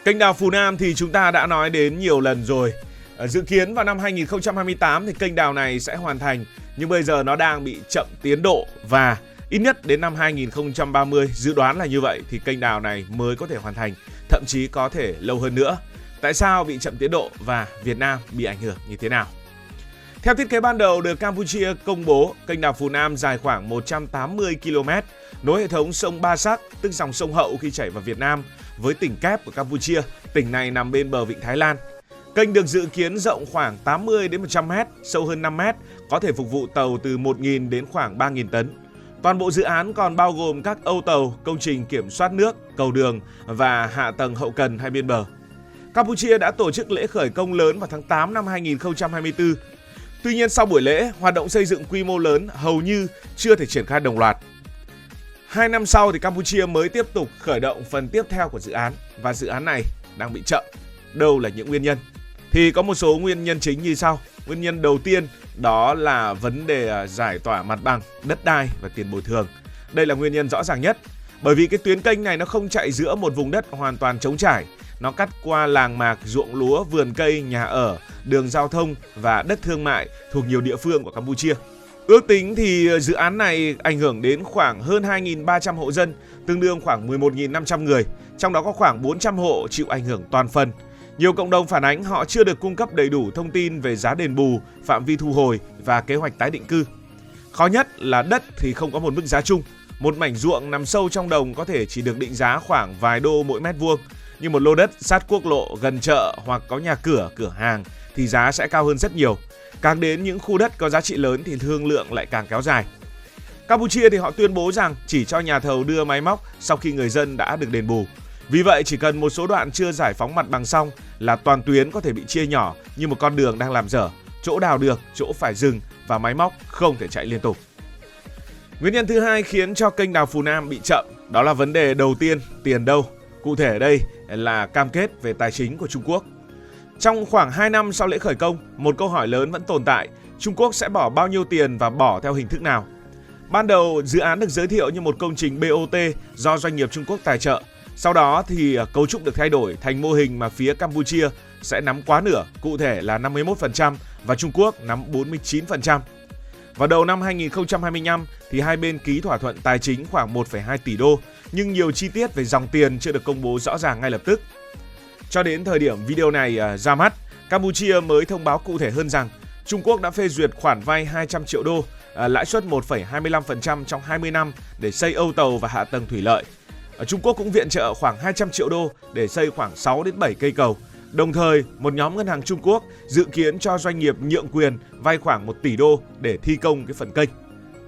Kênh đào Phú Nam thì chúng ta đã nói đến nhiều lần rồi. Dự kiến vào năm 2028 thì kênh đào này sẽ hoàn thành, nhưng bây giờ nó đang bị chậm tiến độ và ít nhất đến năm 2030, dự đoán là như vậy, thì kênh đào này mới có thể hoàn thành, thậm chí có thể lâu hơn nữa. Tại sao bị chậm tiến độ và Việt Nam bị ảnh hưởng như thế nào? Theo thiết kế ban đầu được Campuchia công bố, kênh đào Phú Nam dài khoảng 180 km, nối hệ thống sông Ba Sắc, tức dòng sông Hậu khi chảy vào Việt Nam, với tỉnh Kép của Campuchia. Tỉnh này nằm bên bờ vịnh Thái Lan. Kênh được dự kiến rộng khoảng 80 đến 100 m, sâu hơn 5 m, có thể phục vụ tàu từ 1.000 đến khoảng 3.000 tấn. Toàn bộ dự án còn bao gồm các âu tàu, công trình kiểm soát nước, cầu đường và hạ tầng hậu cần hai bên bờ. Campuchia đã tổ chức lễ khởi công lớn vào tháng 8 năm 2024. Tuy nhiên sau buổi lễ, hoạt động xây dựng quy mô lớn hầu như chưa thể triển khai đồng loạt. 2 năm sau thì Campuchia mới tiếp tục khởi động phần tiếp theo của dự án và dự án này đang bị chậm. Đâu là những nguyên nhân? Thì có một số nguyên nhân chính như sau. Nguyên nhân đầu tiên đó là vấn đề giải tỏa mặt bằng, đất đai và tiền bồi thường. Đây là nguyên nhân rõ ràng nhất. Bởi vì cái tuyến kênh này nó không chạy giữa một vùng đất hoàn toàn trống trải. Nó cắt qua làng mạc, ruộng lúa, vườn cây, nhà ở, đường giao thông và đất thương mại thuộc nhiều địa phương của Campuchia. Ước tính thì dự án này ảnh hưởng đến khoảng hơn 2.300 hộ dân, tương đương khoảng 11.500 người. Trong đó có khoảng 400 hộ chịu ảnh hưởng toàn phần. Nhiều cộng đồng phản ánh họ chưa được cung cấp đầy đủ thông tin về giá đền bù, phạm vi thu hồi và kế hoạch tái định cư. Khó nhất là đất thì không có một mức giá chung. Một mảnh ruộng nằm sâu trong đồng có thể chỉ được định giá khoảng vài đô mỗi mét vuông. Nhưng một lô đất sát quốc lộ, gần chợ hoặc có nhà cửa, cửa hàng thì giá sẽ cao hơn rất nhiều. Càng đến những khu đất có giá trị lớn thì thương lượng lại càng kéo dài. Campuchia thì họ tuyên bố rằng chỉ cho nhà thầu đưa máy móc sau khi người dân đã được đền bù. Vì vậy chỉ cần một số đoạn chưa giải phóng mặt bằng xong là toàn tuyến có thể bị chia nhỏ như một con đường đang làm dở. Chỗ đào được, chỗ phải dừng và máy móc không thể chạy liên tục. Nguyên nhân thứ hai khiến cho kênh đào Phú Nam bị chậm đó là vấn đề đầu tiên, tiền đâu? Cụ thể ở đây là cam kết về tài chính của Trung Quốc. Trong khoảng 2 năm sau lễ khởi công, một câu hỏi lớn vẫn tồn tại. Trung Quốc sẽ bỏ bao nhiêu tiền và bỏ theo hình thức nào? Ban đầu, dự án được giới thiệu như một công trình BOT do doanh nghiệp Trung Quốc tài trợ. Sau đó thì cấu trúc được thay đổi thành mô hình mà phía Campuchia sẽ nắm quá nửa, cụ thể là 51% và Trung Quốc nắm 49%. Vào đầu năm 2025 thì hai bên ký thỏa thuận tài chính khoảng 1,2 tỷ đô, nhưng nhiều chi tiết về dòng tiền chưa được công bố rõ ràng ngay lập tức. Cho đến thời điểm video này ra mắt, Campuchia mới thông báo cụ thể hơn rằng Trung Quốc đã phê duyệt khoản vay 200 triệu đô, lãi suất 1,25% trong 20 năm để xây âu tàu và hạ tầng thủy lợi. Trung Quốc cũng viện trợ khoảng 200 triệu đô để xây khoảng 6 đến 7 cây cầu. Đồng thời, một nhóm ngân hàng Trung Quốc dự kiến cho doanh nghiệp nhượng quyền vay khoảng 1 tỷ đô để thi công cái phần kênh.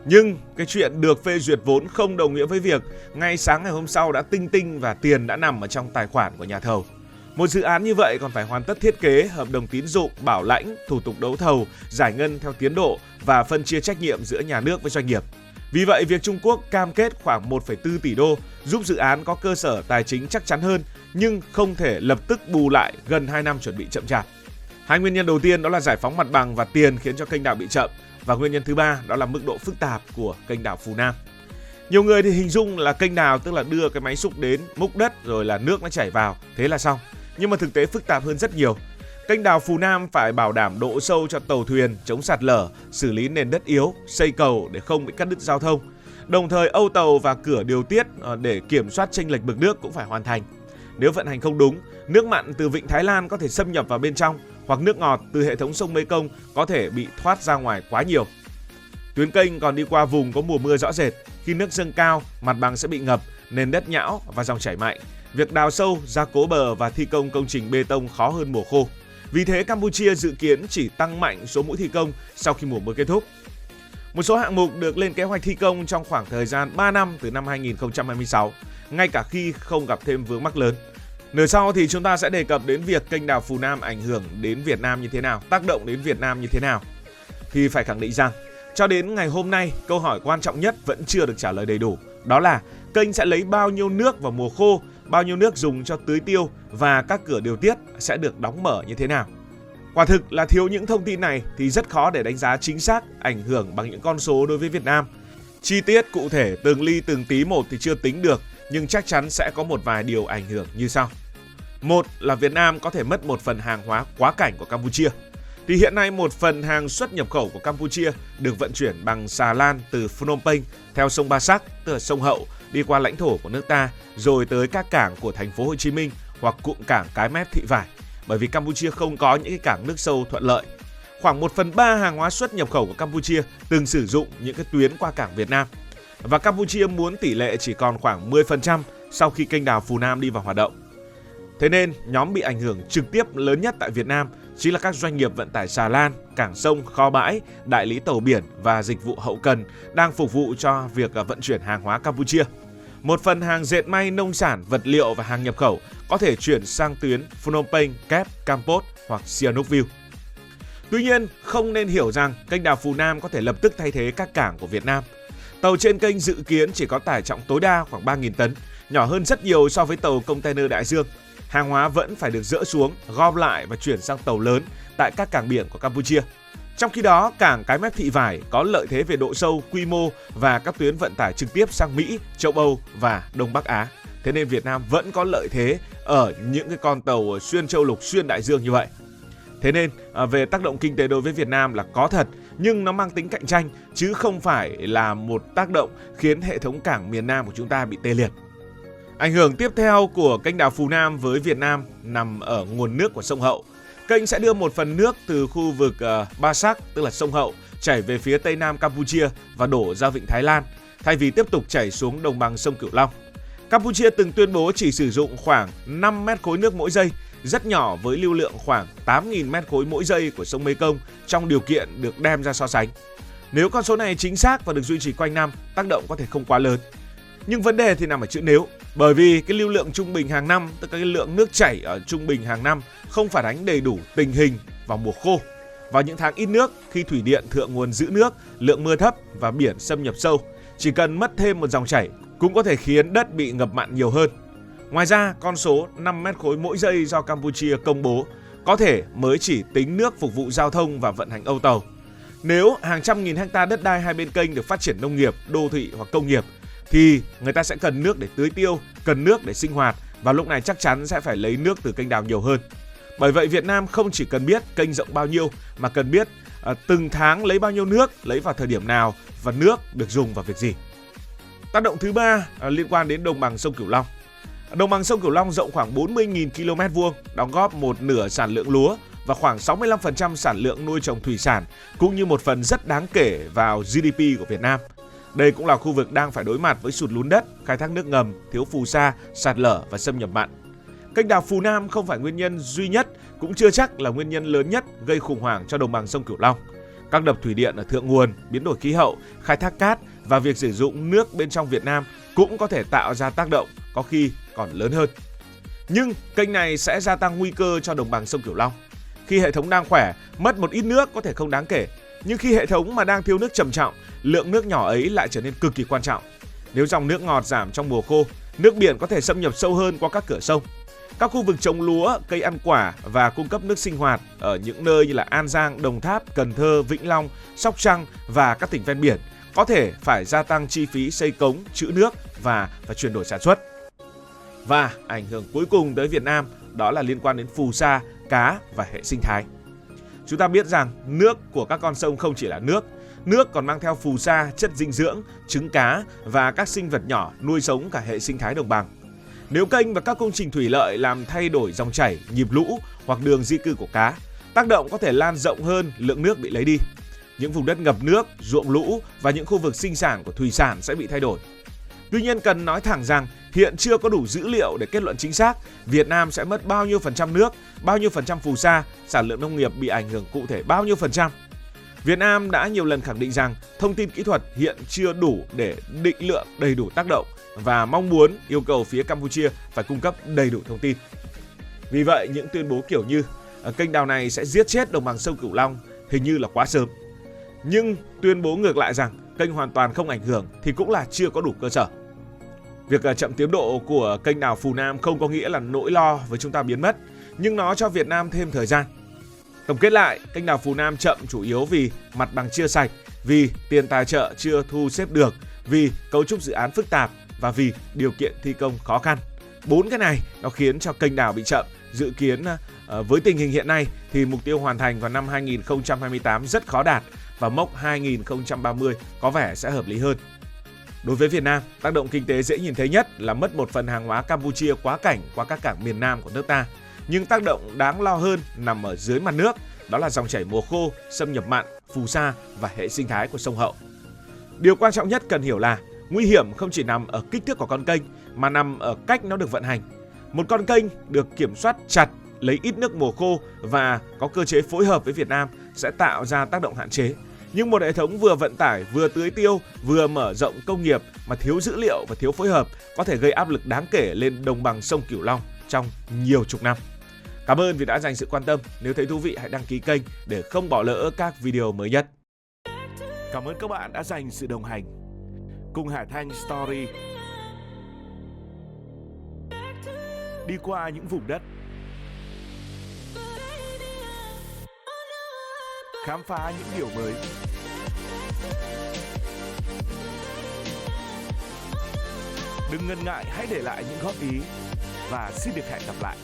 Nhưng cái chuyện được phê duyệt vốn không đồng nghĩa với việc ngay sáng ngày hôm sau đã tinh và tiền đã nằm ở trong tài khoản của nhà thầu. Một dự án như vậy còn phải hoàn tất thiết kế, hợp đồng tín dụng, bảo lãnh, thủ tục đấu thầu, giải ngân theo tiến độ và phân chia trách nhiệm giữa nhà nước với doanh nghiệp. Vì vậy, việc Trung Quốc cam kết khoảng 1,4 tỷ đô giúp dự án có cơ sở tài chính chắc chắn hơn, nhưng không thể lập tức bù lại gần 2 năm chuẩn bị chậm chạp. Hai nguyên nhân đầu tiên đó là giải phóng mặt bằng và tiền khiến cho kênh đào bị chậm. Và nguyên nhân thứ ba đó là mức độ phức tạp của kênh đào Phú Nam. Nhiều người thì hình dung là kênh đào tức là đưa cái máy xúc đến múc đất rồi là nước nó chảy vào, thế là xong. Nhưng mà thực tế phức tạp hơn rất nhiều. Kênh đào Phú Nam phải bảo đảm độ sâu cho tàu thuyền, chống sạt lở, xử lý nền đất yếu, xây cầu để không bị cắt đứt giao thông. Đồng thời âu tàu và cửa điều tiết để kiểm soát chênh lệch mực nước cũng phải hoàn thành. Nếu vận hành không đúng, nước mặn từ vịnh Thái Lan có thể xâm nhập vào bên trong, hoặc nước ngọt từ hệ thống sông Mekong có thể bị thoát ra ngoài quá nhiều. Tuyến kênh còn đi qua vùng có mùa mưa rõ rệt. Khi nước dâng cao, mặt bằng sẽ bị ngập, nền đất nhão và dòng chảy mạnh. Việc đào sâu, gia cố bờ và thi công công trình bê tông khó hơn mùa khô. Vì thế Campuchia dự kiến chỉ tăng mạnh số mũi thi công sau khi mùa mưa kết thúc. Một số hạng mục được lên kế hoạch thi công trong khoảng thời gian 3 năm từ năm 2026, ngay cả khi không gặp thêm vướng mắc lớn. Nửa sau thì chúng ta sẽ đề cập đến việc kênh đào Phú Nam ảnh hưởng đến Việt Nam như thế nào, tác động đến Việt Nam như thế nào. Thì phải khẳng định rằng, cho đến ngày hôm nay, câu hỏi quan trọng nhất vẫn chưa được trả lời đầy đủ. Đó là kênh sẽ lấy bao nhiêu nước vào mùa khô, bao nhiêu nước dùng cho tưới tiêu và các cửa điều tiết sẽ được đóng mở như thế nào. Quả thực là thiếu những thông tin này thì rất khó để đánh giá chính xác ảnh hưởng bằng những con số đối với Việt Nam. Chi tiết cụ thể từng ly từng tí một thì chưa tính được, nhưng chắc chắn sẽ có một vài điều ảnh hưởng như sau. Một là Việt Nam có thể mất một phần hàng hóa quá cảnh của Campuchia. Thì hiện nay một phần hàng xuất nhập khẩu của Campuchia được vận chuyển bằng xà lan từ Phnom Penh theo sông Ba Sắc, tức là sông Hậu, đi qua lãnh thổ của nước ta rồi tới các cảng của thành phố Hồ Chí Minh hoặc cụm cảng Cái Mép, Thị Vải, bởi vì Campuchia không có những cái cảng nước sâu thuận lợi. Khoảng 1/3 hàng hóa xuất nhập khẩu của Campuchia từng sử dụng những cái tuyến qua cảng Việt Nam. Và Campuchia muốn tỷ lệ chỉ còn khoảng 10% sau khi kênh đào Phù Nam đi vào hoạt động. Thế nên nhóm bị ảnh hưởng trực tiếp lớn nhất tại Việt Nam chính là các doanh nghiệp vận tải xà lan, cảng sông, kho bãi, đại lý tàu biển và dịch vụ hậu cần đang phục vụ cho việc vận chuyển hàng hóa Campuchia. Một phần hàng dệt may, nông sản, vật liệu và hàng nhập khẩu có thể chuyển sang tuyến Phnom Penh, Kép, Kampot hoặc Sihanoukville. Tuy nhiên, không nên hiểu rằng kênh đào Phù Nam có thể lập tức thay thế các cảng của Việt Nam. Tàu trên kênh dự kiến chỉ có tải trọng tối đa khoảng 3.000 tấn, nhỏ hơn rất nhiều so với tàu container đại dương. Hàng hóa vẫn phải được dỡ xuống, gom lại và chuyển sang tàu lớn tại các cảng biển của Campuchia. Trong khi đó, cảng Cái Mép, Thị Vải có lợi thế về độ sâu, quy mô và các tuyến vận tải trực tiếp sang Mỹ, châu Âu và Đông Bắc Á. Thế nên Việt Nam vẫn có lợi thế ở những cái con tàu xuyên châu lục, xuyên đại dương như vậy. Thế nên về tác động kinh tế đối với Việt Nam là có thật, nhưng nó mang tính cạnh tranh chứ không phải là một tác động khiến hệ thống cảng miền Nam của chúng ta bị tê liệt. Ảnh hưởng tiếp theo của kênh đào Phù Nam với Việt Nam nằm ở nguồn nước của sông Hậu. Kênh sẽ đưa một phần nước từ khu vực Ba Sắc, tức là sông Hậu, chảy về phía tây nam Campuchia và đổ ra vịnh Thái Lan, thay vì tiếp tục chảy xuống đồng bằng sông Cửu Long. Campuchia từng tuyên bố chỉ sử dụng khoảng 5 mét khối nước mỗi giây, rất nhỏ với lưu lượng khoảng 8.000 mét khối mỗi giây của sông Mekong trong điều kiện được đem ra so sánh. Nếu con số này chính xác và được duy trì quanh năm, tác động có thể không quá lớn. Nhưng vấn đề thì nằm ở chữ nếu, bởi vì cái lưu lượng trung bình hàng năm, tức là cái lượng nước chảy ở trung bình hàng năm không phản ánh đầy đủ tình hình vào mùa khô. Vào những tháng ít nước, khi thủy điện thượng nguồn giữ nước, lượng mưa thấp và biển xâm nhập sâu, chỉ cần mất thêm một dòng chảy cũng có thể khiến đất bị ngập mặn nhiều hơn. Ngoài ra, con số 5 mét khối mỗi giây do Campuchia công bố có thể mới chỉ tính nước phục vụ giao thông và vận hành âu tàu. Nếu hàng trăm nghìn hecta đất đai hai bên kênh được phát triển nông nghiệp, đô thị hoặc công nghiệp, thì người ta sẽ cần nước để tưới tiêu, cần nước để sinh hoạt, và lúc này chắc chắn sẽ phải lấy nước từ kênh đào nhiều hơn. Bởi vậy Việt Nam không chỉ cần biết kênh rộng bao nhiêu mà cần biết từng tháng lấy bao nhiêu nước, lấy vào thời điểm nào và nước được dùng vào việc gì. Tác động thứ ba liên quan đến đồng bằng sông Cửu Long. Đồng bằng sông Cửu Long rộng khoảng 40.000 km2, đóng góp một nửa sản lượng lúa và khoảng 65% sản lượng nuôi trồng thủy sản, cũng như một phần rất đáng kể vào GDP của Việt Nam. Đây cũng là khu vực đang phải đối mặt với sụt lún đất, khai thác nước ngầm, thiếu phù sa, sạt lở và xâm nhập mặn. Kênh đào Phù Nam không phải nguyên nhân duy nhất, cũng chưa chắc là nguyên nhân lớn nhất gây khủng hoảng cho đồng bằng sông Cửu Long. Các đập thủy điện ở thượng nguồn, biến đổi khí hậu, khai thác cát và việc sử dụng nước bên trong Việt Nam cũng có thể tạo ra tác động, có khi còn lớn hơn. Nhưng kênh này sẽ gia tăng nguy cơ cho đồng bằng sông Cửu Long. Khi hệ thống đang khỏe, mất một ít nước có thể không đáng kể. Nhưng khi hệ thống mà đang thiếu nước trầm trọng, lượng nước nhỏ ấy lại trở nên cực kỳ quan trọng. Nếu dòng nước ngọt giảm trong mùa khô, nước biển có thể xâm nhập sâu hơn qua các cửa sông. Các khu vực trồng lúa, cây ăn quả và cung cấp nước sinh hoạt ở những nơi như là An Giang, Đồng Tháp, Cần Thơ, Vĩnh Long, Sóc Trăng và các tỉnh ven biển có thể phải gia tăng chi phí xây cống, trữ nước và chuyển đổi sản xuất. Và ảnh hưởng cuối cùng tới Việt Nam đó là liên quan đến phù sa, cá và hệ sinh thái. Chúng ta biết rằng nước của các con sông không chỉ là nước còn mang theo phù sa, chất dinh dưỡng, trứng cá và các sinh vật nhỏ nuôi sống cả hệ sinh thái đồng bằng. Nếu kênh và các công trình thủy lợi làm thay đổi dòng chảy, nhịp lũ hoặc đường di cư của cá, tác động có thể lan rộng hơn lượng nước bị lấy đi. Những vùng đất ngập nước, ruộng lũ và những khu vực sinh sản của thủy sản sẽ bị thay đổi. Tuy nhiên cần nói thẳng rằng hiện chưa có đủ dữ liệu để kết luận chính xác Việt Nam sẽ mất bao nhiêu phần trăm nước, bao nhiêu phần trăm phù sa, sản lượng nông nghiệp bị ảnh hưởng cụ thể bao nhiêu phần trăm. Việt Nam đã nhiều lần khẳng định rằng thông tin kỹ thuật hiện chưa đủ để định lượng đầy đủ tác động và mong muốn yêu cầu phía Campuchia phải cung cấp đầy đủ thông tin. Vì vậy, những tuyên bố kiểu như kênh đào này sẽ giết chết đồng bằng sông Cửu Long hình như là quá sớm. Nhưng tuyên bố ngược lại rằng kênh hoàn toàn không ảnh hưởng thì cũng là chưa có đủ cơ sở. Việc chậm tiến độ của kênh đào Phù Nam không có nghĩa là nỗi lo với chúng ta biến mất, nhưng nó cho Việt Nam thêm thời gian. Tổng kết lại, kênh đào Phù Nam chậm chủ yếu vì mặt bằng chưa sạch, vì tiền tài trợ chưa thu xếp được, vì cấu trúc dự án phức tạp và vì điều kiện thi công khó khăn. 4 cái này nó khiến cho kênh đào bị chậm. Dự kiến với tình hình hiện nay thì mục tiêu hoàn thành vào năm 2028 rất khó đạt và mốc 2030 có vẻ sẽ hợp lý hơn. Đối với Việt Nam, tác động kinh tế dễ nhìn thấy nhất là mất một phần hàng hóa Campuchia quá cảnh qua các cảng miền Nam của nước ta. Nhưng tác động đáng lo hơn nằm ở dưới mặt nước, đó là dòng chảy mùa khô, xâm nhập mặn, phù sa và hệ sinh thái của sông Hậu. Điều quan trọng nhất cần hiểu là nguy hiểm không chỉ nằm ở kích thước của con kênh mà nằm ở cách nó được vận hành. Một con kênh được kiểm soát chặt, lấy ít nước mùa khô và có cơ chế phối hợp với Việt Nam sẽ tạo ra tác động hạn chế. Nhưng một hệ thống vừa vận tải, vừa tưới tiêu, vừa mở rộng công nghiệp mà thiếu dữ liệu và thiếu phối hợp có thể gây áp lực đáng kể lên đồng bằng sông Cửu Long trong nhiều chục năm. Cảm ơn vì đã dành sự quan tâm. Nếu thấy thú vị hãy đăng ký kênh để không bỏ lỡ các video mới nhất. Cảm ơn các bạn đã dành sự đồng hành cùng Hải Thanh Story. Đi qua những vùng đất, khám phá những điều mới. Đừng ngần ngại, hãy để lại những góp ý và xin được hẹn gặp lại.